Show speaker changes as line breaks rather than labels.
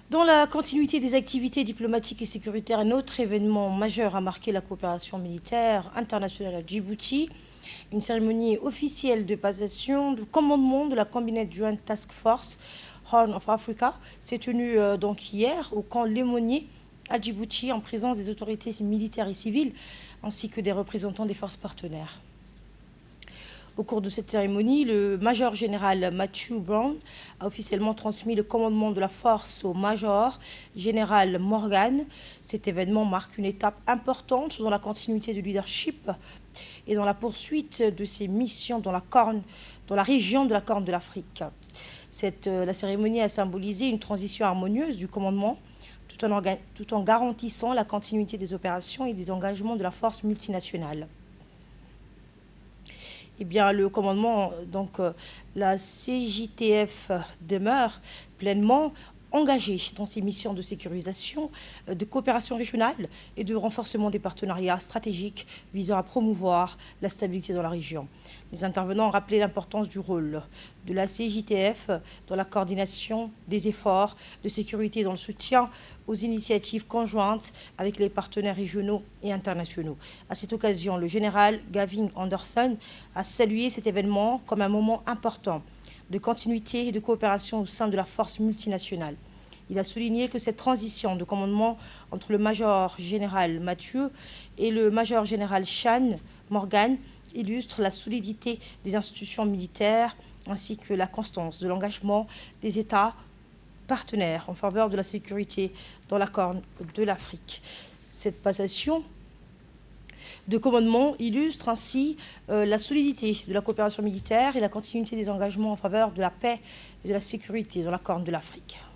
Dans la continuité des activités diplomatiques et sécuritaires, un autre événement majeur a marqué la coopération militaire internationale à Djibouti. Une cérémonie officielle de passation du commandement de la Combined Joint Task Force Horn of Africa s'est tenue donc hier au camp Lémonier à Djibouti en présence des autorités militaires et civiles ainsi que des représentants des forces partenaires. Au cours de cette cérémonie, le major général Matthew Brown a officiellement transmis le commandement de la force au major général Morgan. Cet événement marque une étape importante dans la continuité du leadership et dans la poursuite de ses missions dans la région de la Corne de l'Afrique. La cérémonie a symbolisé une transition harmonieuse du commandement tout en garantissant la continuité des opérations et des engagements de la force multinationale. Eh bien, le commandement, la CJTF demeure pleinement engagée dans ses missions de sécurisation, de coopération régionale et de renforcement des partenariats stratégiques visant à promouvoir la stabilité dans la région. Les intervenants ont rappelé l'importance du rôle de la CJTF dans la coordination des efforts de sécurité et dans le soutien aux initiatives conjointes avec les partenaires régionaux et internationaux. À cette occasion, le général Gavin Anderson a salué cet événement comme un moment important de continuité et de coopération au sein de la force multinationale. Il a souligné que cette transition de commandement entre le major général Mathieu et le major général Sean Morgan illustre la solidité des institutions militaires ainsi que la constance de l'engagement des États partenaires en faveur de la sécurité dans la Corne de l'Afrique. Cette passation de commandement illustre ainsi la solidité de la coopération militaire et la continuité des engagements en faveur de la paix et de la sécurité dans la Corne de l'Afrique.